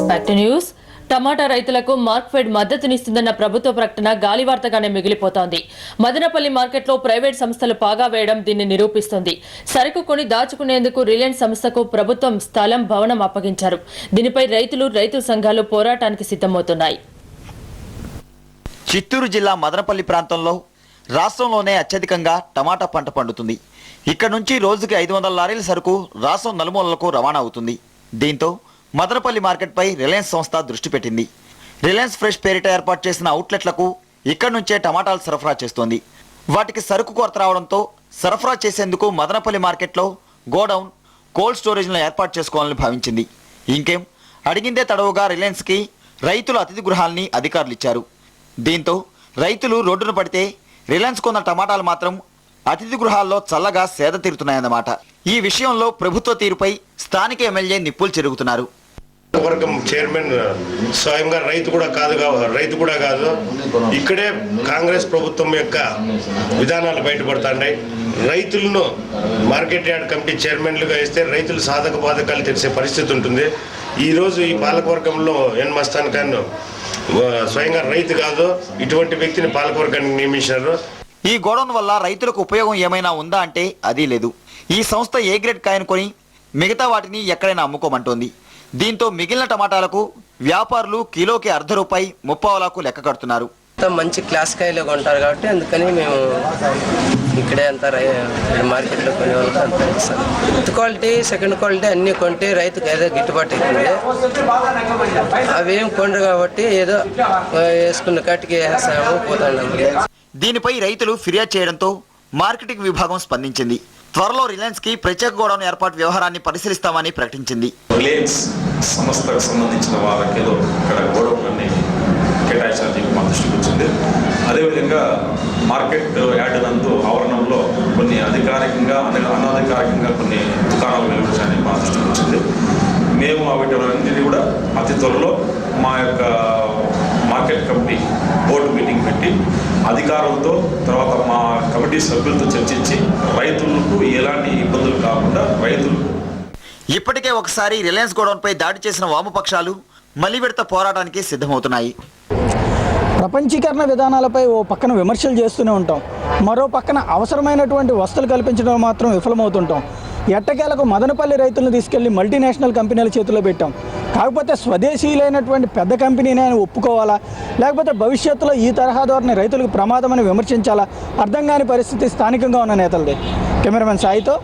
Back to news. టమాటా రైతులకు మార్క్ఫెడ్ మద్దతునిస్తుందన్న ప్రభుత్వ ప్రకటన గాలివార్తగానే మిగిలిపోతోంది. మదనపల్లి మార్కెట్లో ప్రైవేట్ సంస్థలు పాగా వేయడం దీన్ని నిరూపిస్తోంది. సరుకు కొని దాచుకునేందుకు రిలయన్స్ సంస్థకు ప్రభుత్వం స్థలం, భవనం అప్పగించారు. దీనిపై రైతు సంఘాలు పోరాటానికి సిద్ధమవుతున్నాయి. చిత్తూరు జిల్లా మదనపల్లి ప్రాంతంలో రాష్ట్రంలోనే అత్యధికంగా టమాటా పంట పండుతుంది. ఇక్కడ నుంచి రోజుకి 500 లారీల సరుకు రాష్ట్రం నలుమూలలకు రవాణా అవుతుంది. దీంతో మదనపల్లి మార్కెట్పై రిలయన్స్ సంస్థ దృష్టి పెట్టింది. రిలయన్స్ ఫ్రెష్ పేరిట ఏర్పాటు చేసిన అవుట్లెట్లకు ఇక్కడ నుంచే టమాటాలు సరఫరా చేస్తోంది. వాటికి సరుకు కొరత రావడంతో సరఫరా చేసేందుకు మదనపల్లి మార్కెట్లో గోడౌన్, కోల్డ్ స్టోరేజ్లను ఏర్పాటు చేసుకోవాలని భావించింది. ఇంకేం, అడిగిందే తడవుగా రిలయన్స్కి రైతుల అతిథి గృహాల్ని అధికారులు ఇచ్చారు. దీంతో రైతులు రోడ్డున పడితే రిలయన్స్ కొన్న టమాటాలు మాత్రం అతిథి గృహాల్లో చల్లగా సేద తీరుతున్నాయన్నమాట. ఈ విషయంలో ప్రభుత్వ తీరుపై స్థానిక ఎమ్మెల్యే నిప్పులు చెరుగుతున్నారు. వర్గం చైర్మన్ స్వయంగా రైతు కూడా కాదు ఇక్కడే కాంగ్రెస్ ప్రభుత్వం యొక్క విధానాలు బయటపడుతున్నాయి. రైతులను మార్కెట్ యార్డ్ కమిటీ చైర్మన్లుగా ఇస్తే రైతులు సాధక బాధకాలు తెలిసే పరిస్థితి ఉంటుంది. ఈరోజు ఈ పాలకవర్గంలో ఎన్ మస్తాన్ ఖాన్ స్వయంగా రైతు కాదు, ఇటువంటి వ్యక్తిని పాలకవర్గానికి నియమించారు. ఈ గోడౌన్ వల్ల రైతులకు ఉపయోగం ఏమైనా ఉందా అంటే అది లేదు. ఈ సంస్థ ఏ గ్రేడ్ కాయను కొని మిగతా వాటిని ఎక్కడైనా అమ్ముకోమంటోంది. దీంతో మిగిలిన టమాటాలకు వ్యాపారులు కిలోకి ₹1.50, ₹30 లెక్క కడుతున్నారు. మంచి క్లాస్ కాయలు కొంటారు కాబట్టి అందుకని మేము ఇక్కడే అంతా మార్కెట్లో కొనే వాళ్ళకి అంత ఇస్తాం. ఫస్ట్ క్వాలిటీ, సెకండ్ క్వాలిటీ అన్నీ కొంటే రైతుకు ఏదో గిట్టుబాటు అవుతుంది. అవేం కొండరు కాబట్టి ఏదో వేసుకున్న కాటికి వేస్తాము, పోతాము. దీనిపై రైతులు ఫిర్యాదు చేయడంతో మార్కెటింగ్ విభాగం స్పందించింది. త్వరలో రిలయన్స్ కి ప్రత్యేక గోడౌన్ ఏర్పాటు వ్యవహారాన్ని పరిశీలిస్తామని ప్రకటించింది. రిలయన్స్ సంస్థకు సంబంధించిన వాళ్ళకి ఇక్కడ గోడౌన్ కేటాయించాలని మా దృష్టికి వచ్చింది. అదేవిధంగా మార్కెట్ యార్డ్ నందు ఆవరణంలో కొన్ని అధికారికంగా అనధికారికంగా కొన్ని దుకాణాలు వెలువరించాలని మా దృష్టికి వచ్చింది. మేము వీటిని కూడా అతి త్వరలో మా యొక్క మార్కెట్ కమిటీ బోర్డు మీటింగ్ పెట్టి అధికారులతో, తర్వాత మా కమిటీ సభ్యులతో చర్చించి రైతులకు ఎలాంటి ఇబ్బందులు కాకుండా రైతులకు. ఇప్పటికే ఒకసారి రిలయన్స్ గోడౌన్పై దాడి చేసిన వామపక్షాలు మళ్లీ విడత పోరాటానికి సిద్ధమవుతున్నాయి. ప్రపంచీకరణ విధానాలపై ఓ పక్కన విమర్శలు చేస్తూనే ఉంటాం, మరో పక్కన అవసరమైనటువంటి వసతులు కల్పించడం మాత్రం విఫలమవుతుంటాం. ఎట్టకేలకు మదనపల్లి రైతులను తీసుకెళ్లి మల్టీనేషనల్ కంపెనీల చేతిలో పెట్టాం. కాకపోతే స్వదేశీయులైనటువంటి పెద్ద కంపెనీనే ఒప్పుకోవాలా, లేకపోతే భవిష్యత్తులో ఈ తరహా ధోరణి రైతులకు ప్రమాదమని విమర్శించాలా అర్థం కాని పరిస్థితి స్థానికంగా ఉన్న నేతలదే. కెమెరామెన్ సాయితో